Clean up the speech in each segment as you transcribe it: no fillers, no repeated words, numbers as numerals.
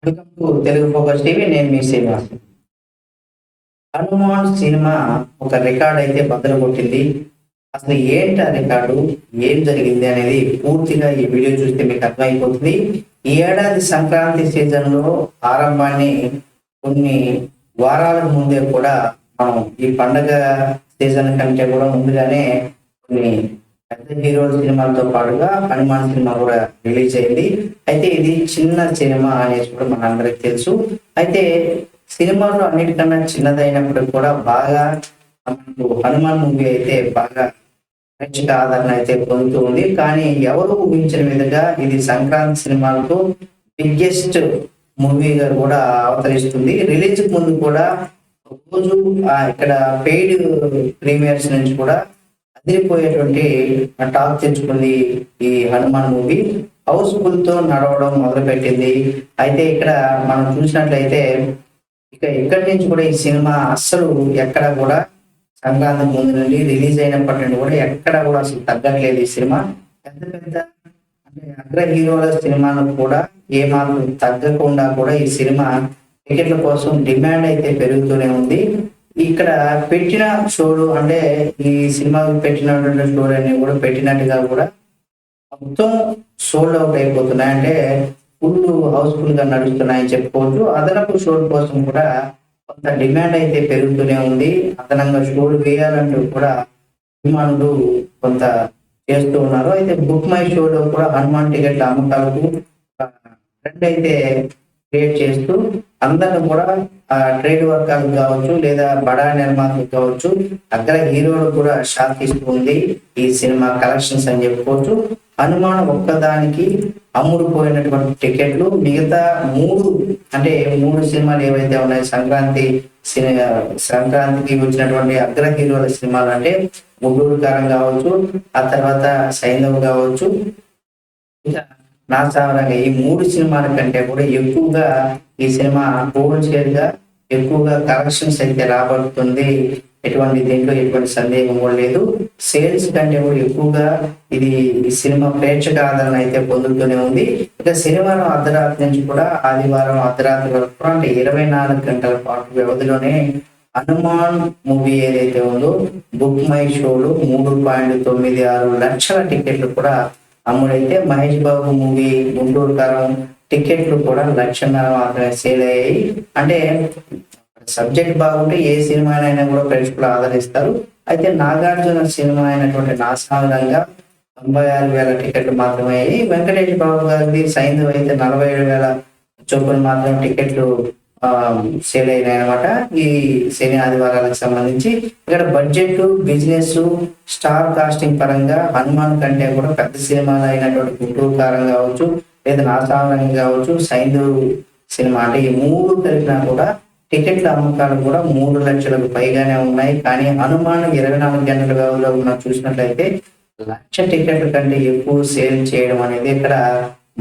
Welcome to Telugu focus TV. నేను మీ Srinivas. Hanuman cinema ఒక record అయితే బద్దలు కొట్టింది. అసలు ఏంటి ఆ రికార్డు, ఏం జరిగింది అనేది పూర్తిగా ఈ వీడియో చూస్తే మీకు అర్థమైపోతుంది. ఈ ఏడాది సంక్రాంతి సీజన్ లో ఆరంభాన్ని కొన్ని వారాల ముందే కూడా మనం ఈ పండగ సీజన్ కంటే కూడా ముందుగానే కొన్ని పెద్ద హీరోల సినిమాలతో పాటుగా హనుమాన్ సినిమా కూడా రిలీజ్ అయింది. అయితే ఇది చిన్న సినిమా అనేసి కూడా మనందరికి తెలుసు. అయితే సినిమాలో అన్నిటికన్నా చిన్నదైనప్పుడు కూడా బాగా మనకు హనుమాన్ మూవీ అయితే బాగా ప్రేక్షక ఆదరణ అయితే పొందుతూ ఉంది. కానీ ఎవరు ఊహించిన విధంగా ఇది సంక్రాంతి సినిమాలకు బిగ్గెస్ట్ మూవీగా కూడా అవతరిస్తుంది. రిలీజ్ ముందు కూడా రోజు ఇక్కడ పెయిడ్ ప్రీమియర్స్ నుంచి కూడా అదిరిపోయేటువంటి టాక్ తెచ్చుకుంది ఈ హనుమాన్ మూవీ. హౌస్ఫుల్ తో నడవడం మొదలు పెట్టింది. అయితే ఇక్కడ మనం చూసినట్లయితే ఇక్కడి నుంచి కూడా ఈ సినిమా అస్సలు ఎక్కడ కూడా సంక్రాంతి ముందు నుండి రిలీజ్ అయినప్పటి నుండి కూడా ఎక్కడ కూడా అసలు తగ్గట్లేదు. ఈ సినిమా పెద్ద పెద్ద అంటే అగ్ర హీరోల సినిమాను కూడా ఏమాత్రం తగ్గకుండా కూడా ఈ సినిమా టికెట్ల కోసం డిమాండ్ అయితే పెరుగుతూనే ఉంది. ఇక్కడ పెట్టిన షోలు అంటే ఈ సినిమాకి పెట్టినటువంటి షోలు అన్ని కూడా పెట్టినట్టుగా కూడా మొత్తం సోల్డ్ అవుట్ అయిపోతున్నాయి. అంటే ఫుల్ హౌస్ఫుల్ గా నడుస్తున్నాయని చెప్పుకోవచ్చు. అదనపు షోల కోసం కూడా కొంత డిమాండ్ అయితే పెరుగుతూనే ఉంది. అదనంగా షోలు వేయాలంటూ కూడా అభిమానులు కొంత చేస్తూ ఉన్నారు. అయితే బుక్ మై షోలో కూడా హనుమాన్ టికెట్ల అమ్మకాలకు ట్రెండ్ అయితే క్రియేట్ చేస్తూ అందరూ కూడా ట్రేడ్ వర్కర్లు కావచ్చు లేదా బడా నిర్మాతలు కావచ్చు అగ్ర హీరోలు కూడా షాక్ ఇస్తూ ఉంది ఈ సినిమా కలెక్షన్స్ అని చెప్పుకోవచ్చు. హనుమాన్ ఒక్కదానికి అమ్ముడుపోయినటువంటి టికెట్లు మిగతా మూడు సినిమాలు ఏవైతే ఉన్నాయి సంక్రాంతికి వచ్చినటువంటి అగ్ర హీరోల సినిమాలు అంటే గుంటూరు కారం కావచ్చు, ఆ తర్వాత సైంధవ్ కావచ్చు, ఇంకా నా సాధారణంగా ఈ మూడు సినిమాల కంటే కూడా ఎక్కువగా ఈ సినిమా హోల్సేల్ గా ఎక్కువగా కలెక్షన్స్ అయితే రాబడుతుంది. దీంట్లో ఎటువంటి సందేహం కూడా లేదు. సేల్స్ కంటే కూడా ఎక్కువగా ఈ సినిమా ప్రేక్షక ఆదరణ అయితే పొందుతూనే ఉంది. ఇక శనివారం అర్ధరాత్రి నుంచి కూడా ఆదివారం అర్ధరాత్రి వరకు కూడా అంటే 24 గంటల పాటు వ్యవధిలోనే హనుమాన్ మూవీ ఏదైతే ఉందో బుక్ మై షోలు 3.96 లక్షల టికెట్లు కూడా అమ్ముడైతే మహేష్ బాబు మూవీ గుంటూరు కారం టికెట్లు కూడా 1.5 లక్షలు మాత్రమే సేల్ అయ్యాయి. అంటే సబ్జెక్ట్ బాగుంటే ఏ సినిమానైనా కూడా ప్రేక్షకులు ఆదరిస్తారు. అయితే నాగార్జున సినిమా అయినటువంటి నా సాధారణంగా 96,000 టికెట్లు మాత్రమే అయ్యాయి. వెంకటేష్ బాబు గారిది సైంధవ్ అయితే 47,000 చొప్పున మాత్రం టికెట్లు సేల్ అయినాయి అనమాట ఈ శని ఆదివారాలకు సంబంధించి. ఇక్కడ బడ్జెట్, బిజినెస్, స్టార్ కాస్టింగ్ పరంగా హనుమాన్ కంటే కూడా పెద్ద సినిమాలు అయినటువంటి గుంటూరు కారం కావచ్చు లేదా నాసావరంగం కావచ్చు, సైంధవ్ సినిమా అంటే ఈ మూడు కలిపినా కూడా టికెట్ల అమ్మకాలు కూడా 3 లక్షలకు పైగానే ఉన్నాయి. కానీ హనుమాన్ 24 గంటల వ్యవధిలో మనం చూసినట్లయితే 1 లక్ష టికెట్ల కంటే ఎక్కువ సేల్ చేయడం అనేది ఇక్కడ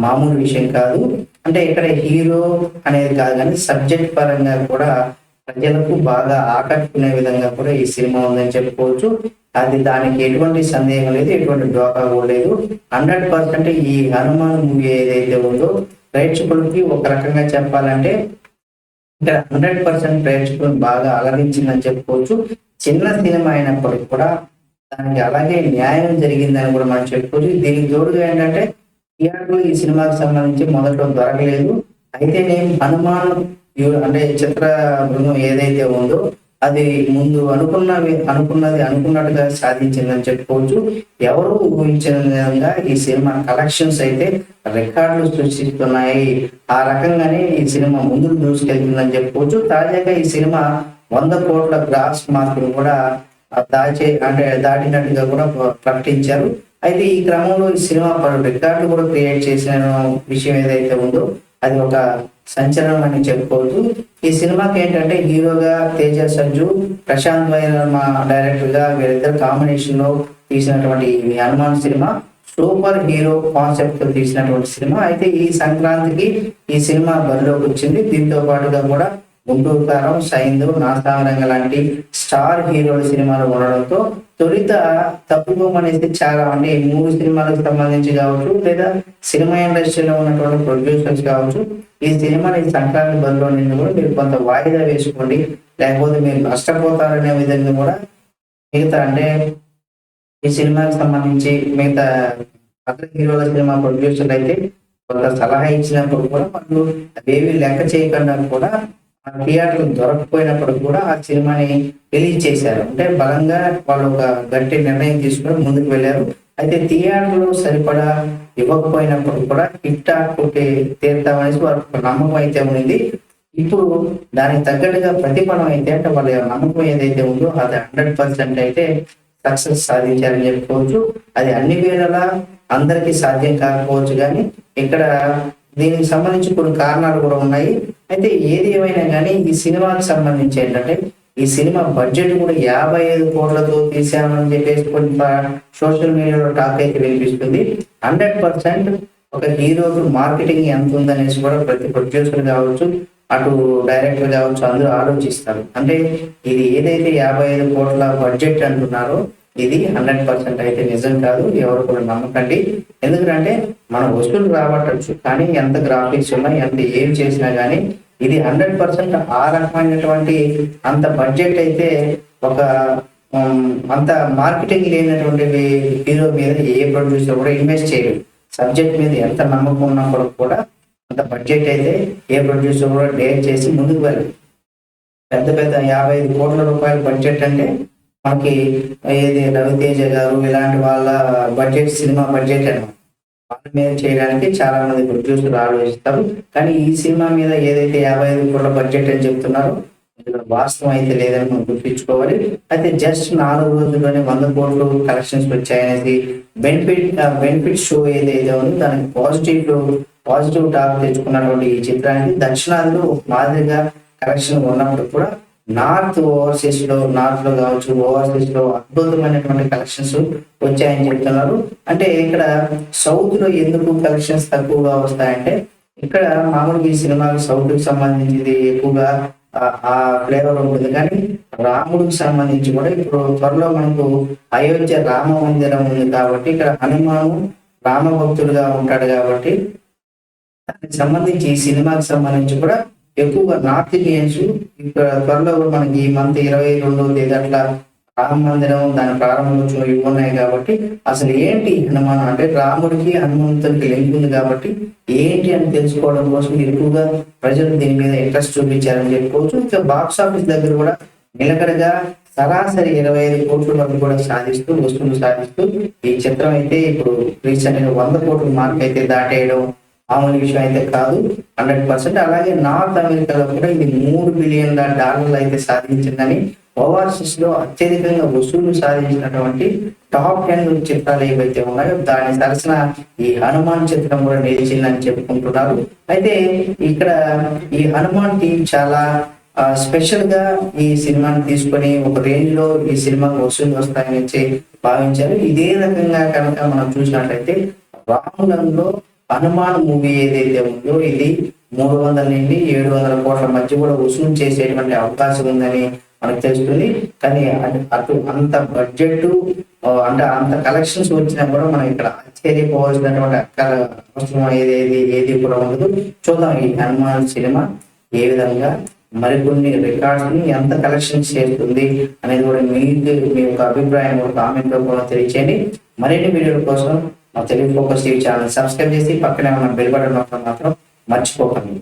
మామూలు విషయం కాదు. అంటే ఇక్కడ హీరో అనేది కాదు కానీ సబ్జెక్ట్ పరంగా కూడా ప్రజలకు బాగా ఆకట్టుకునే విధంగా కూడా ఈ సినిమా ఉందని చెప్పుకోవచ్చు. దానికి ఎటువంటి సందేహం లేదు, ఎటువంటి డోకా కూడా లేదు. 100% ఈ హనుమాన్ మూవీ ఏదైతే ఉందో ప్రేక్షకులకి ఒక రకంగా చెప్పాలంటే ఇక్కడ 100% ప్రేక్షకులను బాగా అలరించిందని చెప్పుకోవచ్చు. చిన్న సినిమా అయినప్పటికీ కూడా దానికి అలాగే న్యాయం జరిగిందని కూడా మనం చెప్పుకోవచ్చు. దీనికి తోడుగా ఏంటంటే థియేటర్లో ఈ సినిమాకి సంబంధించి మొదట్లో దొరకలేదు. అయితే నేను హనుమాన్ అంటే చిత్ర బృందం ఏదైతే ఉందో అది ముందు అనుకున్నది అనుకున్నట్టుగా సాధించిందని చెప్పుకోవచ్చు. ఎవరు ఊహించిన విధంగా ఈ సినిమా కలెక్షన్స్ అయితే రికార్డులు సృష్టిస్తున్నాయి. ఆ రకంగానే ఈ సినిమా ముందుకు దూసుకెళ్తుందని చెప్పుకోవచ్చు. తాజాగా ఈ సినిమా 100 కోట్ల గ్రాస్ మార్కులు కూడా దాటినట్టుగా కూడా ప్రకటించారు. అయితే ఈ క్రమంలో ఈ సినిమా రికార్డు కూడా క్రియేట్ చేసిన విషయం ఏదైతే ఉందో అది ఒక సంచలనం అని చెప్పుకోవచ్చు. ఈ సినిమాకి ఏంటంటే హీరోగా తేజ సజ్జు, ప్రశాంత్ వైరమ డైరెక్టర్ గా వీరిద్దరు కాంబినేషన్ లో తీసినటువంటి ఈ Hanuman cinema super hero concept తో తీసినటువంటి సినిమా. అయితే ఈ సంక్రాంతికి ఈ సినిమా బరిలోకి వచ్చింది. దీంతో పాటుగా కూడా గుంటూరు కారం, సైంధవ్, నా సామిరంగ లాంటి స్టార్ హీరోల సినిమాలు ఉండడంతో తొలిత తప్పుకోమ అనేది చాలా అంటే ఈ 3 సినిమాలకు సంబంధించి కావచ్చు, లేదా సినిమా ఇండస్ట్రీలో ఉన్నటువంటి ప్రొడ్యూసర్స్ కావచ్చు, ఈ సినిమాని ఈ సంక్రాంతి బరిలో నిన్ను కూడా మీరు కొంత వాయిదా వేసుకోండి, లేకపోతే మీరు నష్టపోతారనే విధంగా కూడా మిగతా అంటే ఈ సినిమాకి సంబంధించి మిగతా అగ్ర హీరోల సినిమా ప్రొడ్యూసర్లు అయితే కొంత సలహా ఇచ్చినప్పుడు కూడా వాళ్ళు అవేవి లెక్క చేయకుండా కూడా థియేటర్లు దొరకపోయినప్పుడు కూడా ఆ సినిమాని రిలీజ్ చేశారు. అంటే బలంగా వాళ్ళు ఒక గట్టి నిర్ణయం తీసుకొని ముందుకు వెళ్ళారు. అయితే థియేటర్లు సరిపడా ఇవ్వకపోయినప్పుడు కూడా హిట్ కొట్టి తీరుతామనేసి వారికి ఒక నమ్మకం అయితే ఉంది. ఇప్పుడు దానికి తగ్గట్టుగా ప్రతిఫలం అయితే అంటే వాళ్ళ నమ్మకం ఏదైతే ఉందో అది 100% అయితే సక్సెస్ సాధించారని చెప్పుకోవచ్చు. అది అన్ని వేళలా అందరికీ సాధ్యం కాకపోవచ్చు, కానీ ఇక్కడ దీనికి సంబంధించి కొన్ని కారణాలు కూడా ఉన్నాయి. అయితే ఏది ఏమైనా కానీ ఈ సినిమాకి సంబంధించి ఏంటంటే ఈ సినిమా బడ్జెట్ కూడా 55 కోట్లతో తీసామని చెప్పేసి కొన్ని సోషల్ మీడియాలో టాక్ అయితే వినిపిస్తుంది. 100% ఒక హీరోకి మార్కెటింగ్ ఎంత ఉందనేసి కూడా ప్రతి ప్రొడ్యూసర్ కావచ్చు, అటు డైరెక్టర్ కావచ్చు, అందరూ ఆలోచిస్తారు. అంటే ఇది ఏదైతే 55 కోట్ల బడ్జెట్ అంటున్నారో ఇది 100% అయితే నిజం కాదు, ఎవరు కూడా నమ్మకండి. ఎందుకంటే మన వస్తువులు రాబట్టచ్చు, కానీ ఎంత గ్రాఫిక్స్ ఉన్నా ఎంత ఏం చేసినా కానీ ఇది 100% ఆ రకమైనటువంటి అంత బడ్జెట్ అయితే ఒక అంత మార్కెటింగ్ లేనటువంటి హీరో మీద ఏ ప్రొడ్యూసర్ కూడా ఇన్వెస్ట్ చేయరు. సబ్జెక్ట్ మీద ఎంత నమ్మకం ఉన్నప్పుడు కూడా అంత బడ్జెట్ అయితే ఏ ప్రొడ్యూసర్ కూడా డేర్ చేసి ముందుకు వెళ్ళదు. పెద్ద పెద్ద 55 కోట్ల రూపాయల బడ్జెట్ అంటే మనకి ఏది రవితేజ గారు ఇలాంటి వాళ్ళ బడ్జెట్ సినిమా బడ్జెట్ అనమాట. వాళ్ళ మీద చేయడానికి చాలా మంది ప్రొడ్యూసర్లు ఆలోచిస్తారు. కానీ ఈ సినిమా మీద ఏదైతే 55 కోట్ల బడ్జెట్ అని చెప్తున్నారో ఇందులో వాస్తవం అయితే లేదని మనం గుర్తించుకోవాలి. అయితే జస్ట్ 4 రోజుల్లోనే 100 కోట్లు కలెక్షన్స్ వచ్చాయనేది బెనిఫిట్ షో ఏదైతే ఉందో దానికి పాజిటివ్ టాక్ తెచ్చుకున్నటువంటి ఈ చిత్రానికి దక్షిణాదిలో మాదిరిగా కలెక్షన్ ఉన్నప్పుడు కూడా నార్త్ లో కావచ్చు, ఓవర్సీస్ లో అద్భుతమైనటువంటి కలెక్షన్స్ వచ్చాయని చెప్తున్నారు. అంటే ఇక్కడ సౌత్ లో ఎందుకు కలెక్షన్స్ తక్కువగా వస్తాయంటే ఇక్కడ మామూలుగా ఈ సినిమాకి సౌత్ కి సంబంధించింది ఎక్కువగా ఆ ఫ్లేవర్ ఉంటుంది. కానీ రాముడికి సంబంధించి కూడా ఇప్పుడు త్వరలో మనకు అయోధ్య రామ మందిరం ఉంది కాబట్టి ఇక్కడ హనుమాను రామ భక్తుడుగా ఉంటాడు కాబట్టి దానికి సంబంధించి ఈ సినిమాకి సంబంధించి కూడా ఎక్కువగా నార్త్ ఇండియన్స్ ఇక్కడ త్వరలో కూడా మనకి ఈ మంత్ 22వ తేదీ అట్లా రామ మందిరం దాని ప్రారంభోత్సవం ఇవి ఉన్నాయి కాబట్టి అసలు ఏంటి హనుమాన్ అంటే రాముడికి హనుమంతుడికి లింక్ ఉంది కాబట్టి ఏంటి అని తెలుసుకోవడం కోసం ఎక్కువగా ప్రజలు దీని మీద ఇంట్రెస్ట్ చూపించారని చెప్పుకోవచ్చు. ఇంకా బాక్స్ ఆఫీస్ దగ్గర కూడా నిలకడగా సరాసరి 25 కోట్ల వరకు కూడా వసూలు సాధిస్తూ ఈ చిత్రం అయితే ఇప్పుడు రీసెంట్ గా 100 కోట్ల మార్క్ అయితే దాటేయడం మామూలు విషయం అయితే కాదు 100%. అలాగే నార్త్ అమెరికాలో కూడా ఇది $3 బిలియన్ అయితే సాధించిందని ఓవర్సీస్ లో అత్యధికంగా వసూలు సాధించినటువంటి టాప్ 10 చిత్రాలు ఏవైతే ఉన్నాయో దాని సరసన ఈ హనుమాన్ చిత్రం కూడా నిలిచిందని చెప్పుకుంటున్నారు. అయితే ఇక్కడ ఈ హనుమాన్ టీం చాలా స్పెషల్ గా ఈ సినిమాని తీసుకొని ఒక రేంజ్ లో ఈ సినిమాకు వసూలు వస్తాయని భావించారు. ఇదే రకంగా కనుక మనం చూసినట్లయితే రాములంలో హనుమాన్ మూవీ ఏదైతే ఉందో ఇది 300 నుండి 700 కోట్ల మధ్య కూడా వసూలు చేసేటువంటి అవకాశం ఉందని మనకు తెలుస్తుంది. కానీ అటు అంత బడ్జెట్ అంటే అంత కలెక్షన్స్ వచ్చినా కూడా మనం ఇక్కడ ఆశ్చర్యపోవాల్సినటువంటి అవసరం ఏది కూడా ఉండదు. చూద్దాం ఈ హనుమాన్ సినిమా ఏ విధంగా మరికొన్ని రికార్డ్స్ ని ఎంత కలెక్షన్ చేస్తుంది అనేది కూడా మీ యొక్క అభిప్రాయం కూడా కామెంట్ లో కూడా తెలియచేయండి. మరిన్ని వీడియోల కోసం మా Telugu focus TV channel subscribe చేసి పక్కనే ఉన్న బెల్ బటన్ నొక్కడం మాత్రం మర్చిపోకండి.